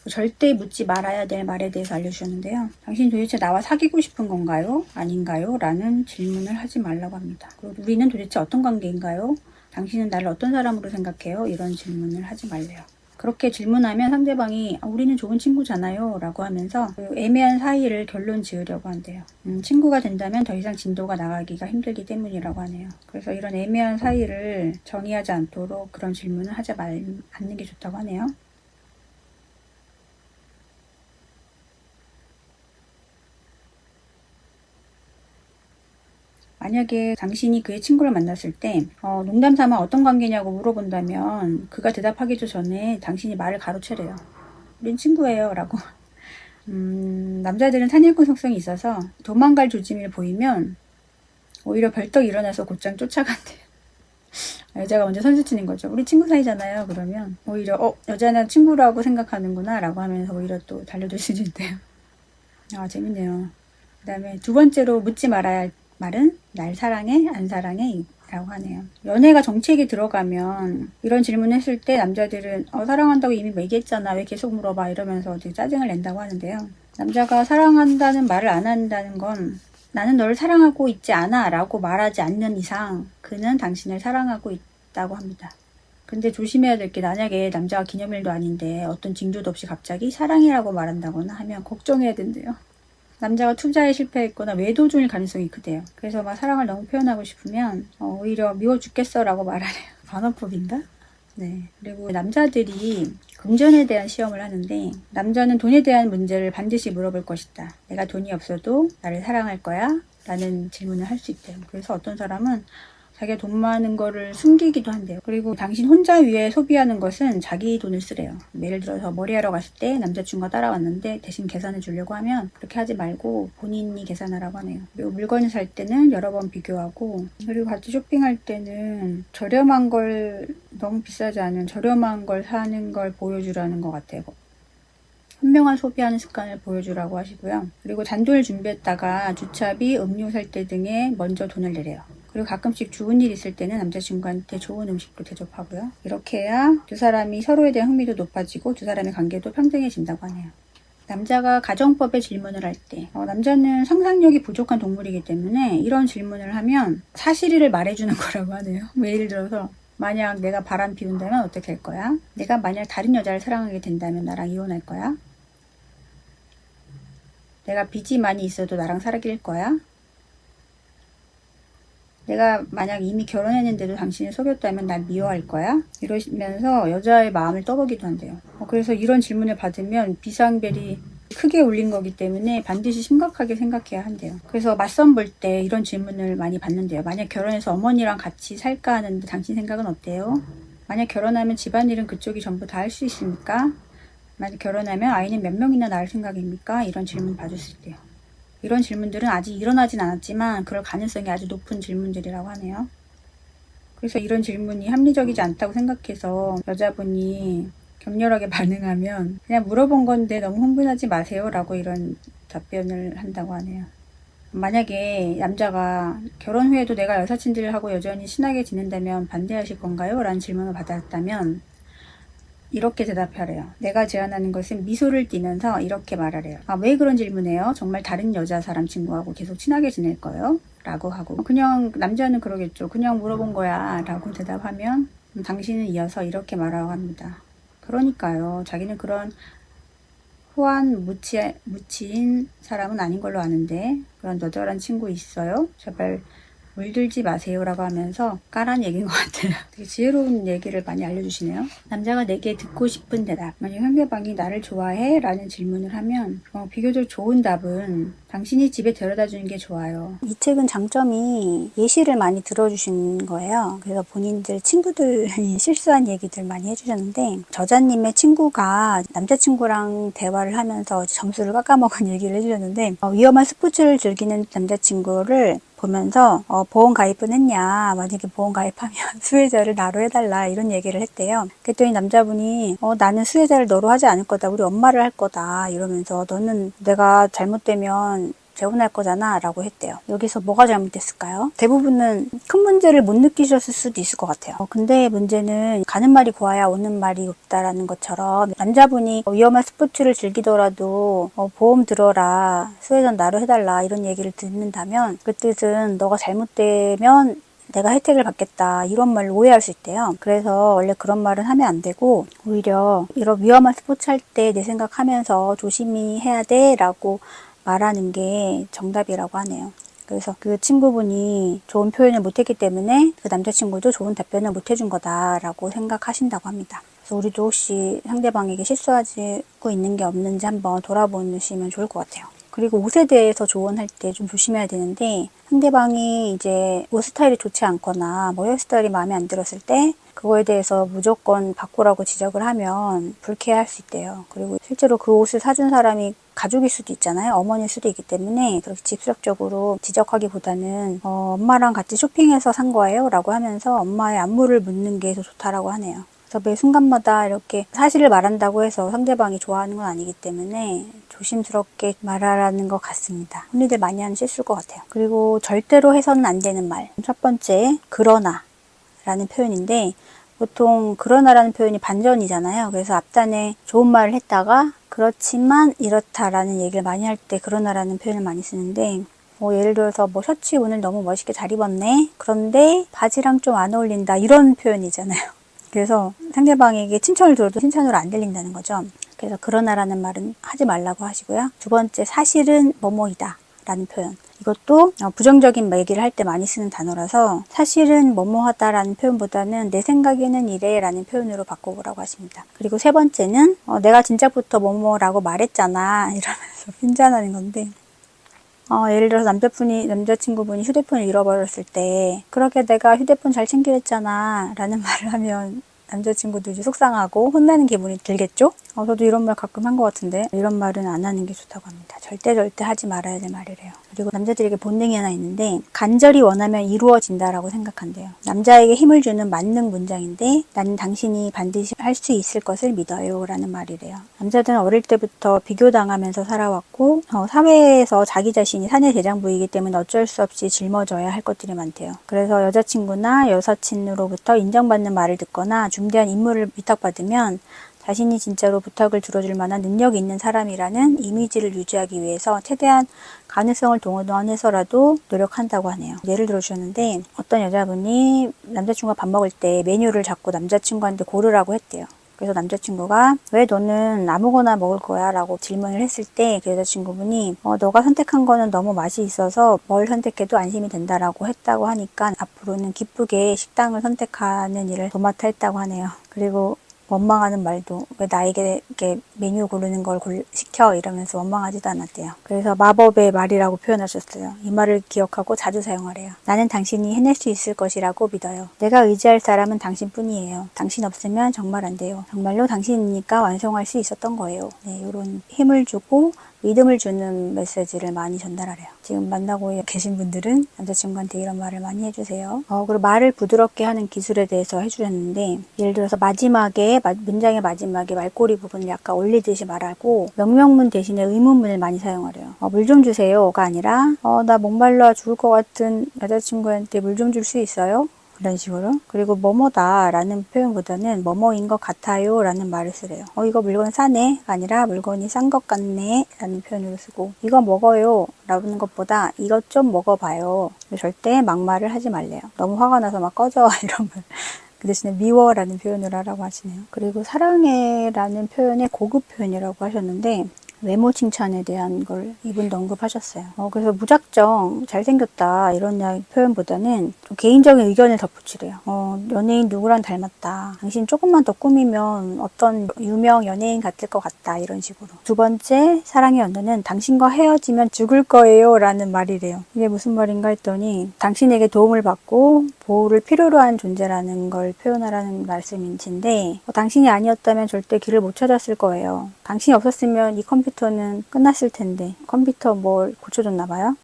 절대 묻지 말아야 될 말에 대해서 알려주셨는데요. 당신이 도대체 나와 사귀고 싶은 건가요? 아닌가요? 라는 질문을 하지 말라고 합니다. 그리고 우리는 도대체 어떤 관계인가요? 당신은 나를 어떤 사람으로 생각해요? 이런 질문을 하지 말래요. 그렇게 질문하면 상대방이 우리는 좋은 친구잖아요 라고 하면서 그 애매한 사이를 결론 지으려고 한대요. 친구가 된다면 더 이상 진도가 나가기가 힘들기 때문이라고 하네요. 그래서 이런 애매한 사이를 정의하지 않도록 그런 질문을 하지 않는 게 좋다고 하네요. 만약에 당신이 그의 친구를 만났을 때 농담 삼아 어떤 관계냐고 물어본다면 그가 대답하기도 전에 당신이 말을 가로채래요. 우린 친구예요 라고. 남자들은 사냥꾼 속성이 있어서 도망갈 조짐을 보이면 오히려 벌떡 일어나서 곧장 쫓아간대요. 여자가 먼저 선수치는 거죠. 우리 친구 사이잖아요. 그러면 오히려 여자는 친구라고 생각하는구나 라고 하면서 오히려 또 달려들 수도 있대요. 재밌네요. 그 다음에 두 번째로 묻지 말아야 할 말은 날 사랑해? 안 사랑해? 라고 하네요. 연애가 정책에 들어가면 이런 질문을 했을 때 남자들은 사랑한다고 이미 얘기했잖아. 왜 계속 물어봐? 이러면서 되게 짜증을 낸다고 하는데요. 남자가 사랑한다는 말을 안 한다는 건 나는 너를 사랑하고 있지 않아 라고 말하지 않는 이상 그는 당신을 사랑하고 있다고 합니다. 근데 조심해야 될 게 만약에 남자가 기념일도 아닌데 어떤 징조도 없이 갑자기 사랑이라고 말한다거나 하면 걱정해야 된대요. 남자가 투자에 실패했거나 외도 중일 가능성이 크대요. 그래서 막 사랑을 너무 표현하고 싶으면 오히려 미워 죽겠어 라고 말하래요. 반어법인가? 네. 그리고 남자들이 금전에 대한 시험을 하는데 남자는 돈에 대한 문제를 반드시 물어볼 것이다. 내가 돈이 없어도 나를 사랑할 거야? 라는 질문을 할 수 있대요. 그래서 어떤 사람은 자기가 돈 많은 거를 숨기기도 한대요. 그리고 당신 혼자 위해 소비하는 것은 자기 돈을 쓰래요. 예를 들어서 머리하러 갔을 때 남자친구가 따라왔는데 대신 계산해 주려고 하면 그렇게 하지 말고 본인이 계산하라고 하네요. 그리고 물건을 살 때는 여러 번 비교하고, 그리고 같이 쇼핑할 때는 저렴한 걸, 너무 비싸지 않은 저렴한 걸 사는 걸 보여주라는 것 같아요. 현명한 소비하는 습관을 보여주라고 하시고요. 그리고 잔돈을 준비했다가 주차비, 음료 살 때 등에 먼저 돈을 내래요. 그리고 가끔씩 좋은 일 있을 때는 남자친구한테 좋은 음식도 대접하고요. 이렇게 해야 두 사람이 서로에 대한 흥미도 높아지고 두 사람의 관계도 평등해진다고 하네요. 남자가 가정법에 질문을 할 때, 남자는 상상력이 부족한 동물이기 때문에 이런 질문을 하면 사실을 말해주는 거라고 하네요. 예를 들어서 만약 내가 바람 피운다면 어떻게 할 거야? 내가 만약 다른 여자를 사랑하게 된다면 나랑 이혼할 거야? 내가 빚이 많이 있어도 나랑 사귈 거야? 내가 만약 이미 결혼했는데도 당신을 속였다면 날 미워할 거야? 이러면서 여자의 마음을 떠보기도 한대요. 그래서 이런 질문을 받으면 비상벨이 크게 울린 거기 때문에 반드시 심각하게 생각해야 한대요. 그래서 맞선 볼 때 이런 질문을 많이 받는데요. 만약 결혼해서 어머니랑 같이 살까 하는데 당신 생각은 어때요? 만약 결혼하면 집안일은 그쪽이 전부 다 할 수 있습니까? 만약 결혼하면 아이는 몇 명이나 낳을 생각입니까? 이런 질문 받을 수 있대요. 이런 질문들은 아직 일어나진 않았지만 그럴 가능성이 아주 높은 질문들이라고 하네요. 그래서 이런 질문이 합리적이지 않다고 생각해서 여자분이 격렬하게 반응하면 그냥 물어본 건데 너무 흥분하지 마세요 라고 이런 답변을 한다고 하네요. 만약에 남자가 결혼 후에도 내가 여사친들하고 여전히 친하게 지낸다면 반대하실 건가요? 라는 질문을 받았다면 이렇게 대답하래요. 내가 제안하는 것은 미소를 띠면서 이렇게 말하래요. 왜 그런 질문해요? 정말 다른 여자 사람 친구하고 계속 친하게 지낼 거예요? 라고 하고, 그냥 남자는 그러겠죠. 그냥 물어본 거야 라고 대답하면 당신은 이어서 이렇게 말하고 합니다. 그러니까요. 자기는 그런 후한 무치인 사람은 아닌 걸로 아는데 그런 너덜한 친구 있어요? 제발 물들지 마세요 라고 하면서 까란 얘기인 것 같아요. 되게 지혜로운 얘기를 많이 알려주시네요. 남자가 내게 듣고 싶은 대답. 만약 상대방이 나를 좋아해? 라는 질문을 하면 비교적 좋은 답은 당신이 집에 데려다 주는 게 좋아요. 이 책은 장점이 예시를 많이 들어주신 거예요. 그래서 본인들 친구들이 실수한 얘기들 많이 해주셨는데, 저자님의 친구가 남자친구랑 대화를 하면서 점수를 깎아먹은 얘기를 해주셨는데, 위험한 스포츠를 즐기는 남자친구를 보면서 보험 가입은 했냐, 만약에 보험 가입하면 수혜자를 나로 해달라 이런 얘기를 했대요. 그랬더니 남자분이 나는 수혜자를 너로 하지 않을 거다, 우리 엄마를 할 거다 이러면서, 너는 내가 잘못되면 재혼할 거잖아 라고 했대요. 여기서 뭐가 잘못됐을까요? 대부분은 큰 문제를 못 느끼셨을 수도 있을 것 같아요. 근데 문제는 가는 말이 고와야 오는 말이 없다라는 것처럼 남자분이 위험한 스포츠를 즐기더라도 보험 들어라, 수혜전 나로 해달라 이런 얘기를 듣는다면 그 뜻은 너가 잘못되면 내가 혜택을 받겠다 이런 말로 오해할 수 있대요. 그래서 원래 그런 말은 하면 안 되고 오히려 이런 위험한 스포츠 할 때 내 생각하면서 조심히 해야 돼 라고 말하는 게 정답이라고 하네요. 그래서 그 친구분이 좋은 표현을 못했기 때문에 그 남자친구도 좋은 답변을 못해준 거다라고 생각하신다고 합니다. 그래서 우리도 혹시 상대방에게 실수하고 있는 게 없는지 한번 돌아보시면 좋을 것 같아요. 그리고 옷에 대해서 조언할 때 좀 조심해야 되는데 상대방이 이제 옷 스타일이 좋지 않거나 뭐 헤어스타일이 마음에 안 들었을 때 그거에 대해서 무조건 바꾸라고 지적을 하면 불쾌할 수 있대요. 그리고 실제로 그 옷을 사준 사람이 가족일 수도 있잖아요. 어머니일 수도 있기 때문에 그렇게 직접적으로 지적하기보다는 엄마랑 같이 쇼핑해서 산 거예요 라고 하면서 엄마의 안무를 묻는 게 더 좋다라고 하네요. 그래서 매 순간마다 이렇게 사실을 말한다고 해서 상대방이 좋아하는 건 아니기 때문에 조심스럽게 말하라는 것 같습니다. 흔히들 많이 하는 실수일 것 같아요. 그리고 절대로 해서는 안 되는 말. 첫 번째, 그러나 라는 표현인데 보통 그러나라는 표현이 반전이잖아요. 그래서 앞단에 좋은 말을 했다가 그렇지만 이렇다라는 얘기를 많이 할 때 그러나라는 표현을 많이 쓰는데 예를 들어서 뭐 셔츠 오늘 너무 멋있게 잘 입었네. 그런데 바지랑 좀 안 어울린다. 이런 표현이잖아요. 그래서 상대방에게 칭찬을 들어도 칭찬으로 안 들린다는 거죠. 그래서 그러나라는 말은 하지 말라고 하시고요. 두 번째, 사실은 뭐뭐이다 라는 표현. 이것도 부정적인 얘기를 할 때 많이 쓰는 단어라서 사실은 뭐뭐하다라는 표현보다는 내 생각에는 이래 라는 표현으로 바꿔보라고 하십니다. 그리고 세 번째는 내가 진작부터 뭐뭐라고 말했잖아 이러면서 핀잔하는 건데 예를 들어서 남자친구분이 휴대폰을 잃어버렸을 때 그렇게 내가 휴대폰 잘 챙기랬잖아 라는 말을 하면 남자친구도 이제 속상하고 혼나는 기분이 들겠죠? 저도 이런 말 가끔 한 것 같은데 이런 말은 안 하는 게 좋다고 합니다. 절대 하지 말아야 될 말이래요. 그리고 남자들에게 본능이 하나 있는데 간절히 원하면 이루어진다라고 생각한대요. 남자에게 힘을 주는 만능 문장인데 나는 당신이 반드시 할 수 있을 것을 믿어요 라는 말이래요. 남자들은 어릴 때부터 비교당하면서 살아왔고 사회에서 자기 자신이 사내 대장부이기 때문에 어쩔 수 없이 짊어져야 할 것들이 많대요. 그래서 여자친구나 여사친으로부터 인정받는 말을 듣거나 중대한 임무를 위탁받으면 자신이 진짜로 부탁을 들어줄 만한 능력이 있는 사람이라는 이미지를 유지하기 위해서 최대한 가능성을 동원해서라도 노력한다고 하네요. 예를 들어주셨는데 어떤 여자분이 남자친구가 밥 먹을 때 메뉴를 자꾸 남자친구한테 고르라고 했대요. 그래서 남자친구가 왜 너는 아무거나 먹을 거야? 라고 질문을 했을 때 그 여자친구분이 너가 선택한 거는 너무 맛이 있어서 뭘 선택해도 안심이 된다라고 했다고 하니까 앞으로는 기쁘게 식당을 선택하는 일을 도맡아 했다고 하네요. 그리고 원망하는 말도 왜 나에게 이렇게 메뉴 고르는 걸 시켜 이러면서 원망하지도 않았대요. 그래서 마법의 말이라고 표현하셨어요. 이 말을 기억하고 자주 사용하래요. 나는 당신이 해낼 수 있을 것이라고 믿어요. 내가 의지할 사람은 당신뿐이에요. 당신 없으면 정말 안 돼요. 정말로 당신이니까 완성할 수 있었던 거예요. 네, 이런 힘을 주고 믿음을 주는 메시지를 많이 전달하래요. 지금 만나고 계신 분들은 남자친구한테 이런 말을 많이 해주세요. 그리고 말을 부드럽게 하는 기술에 대해서 해주셨는데 예를 들어서 문장의 마지막에 말꼬리 부분을 약간 올리듯이 말하고 명령문 대신에 의문문을 많이 사용하래요. 물 좀 주세요가 아니라 나 목말라 죽을 것 같은 여자친구한테 물 좀 줄 수 있어요? 이런 식으로. 그리고 뭐뭐다 라는 표현보다는 뭐뭐인 것 같아요 라는 말을 쓰래요. 이거 물건 싸네 아니라 물건이 싼 것 같네 라는 표현으로 쓰고 이거 먹어요 라는 것보다 이것 좀 먹어봐요. 절대 막말을 하지 말래요. 너무 화가 나서 막 꺼져 이런 말. 그 대신에 미워라는 표현을 하라고 하시네요. 그리고 사랑해 라는 표현의 고급 표현이라고 하셨는데 외모 칭찬에 대한 걸 이분도 언급하셨어요. 그래서 무작정 잘생겼다 이런 표현보다는 좀 개인적인 의견을 덧붙이래요. 연예인 누구랑 닮았다. 당신 조금만 더 꾸미면 어떤 유명 연예인 같을 것 같다 이런 식으로. 두 번째 사랑의 언어는 당신과 헤어지면 죽을 거예요 라는 말이래요. 이게 무슨 말인가 했더니 당신에게 도움을 받고 보호를 필요로 한 존재라는 걸 표현하라는 말씀인데 당신이 아니었다면 절대 길을 못 찾았을 거예요. 당신이 없었으면 이 컴퓨터는 끝났을 텐데 컴퓨터 뭘 고쳐줬나 봐요?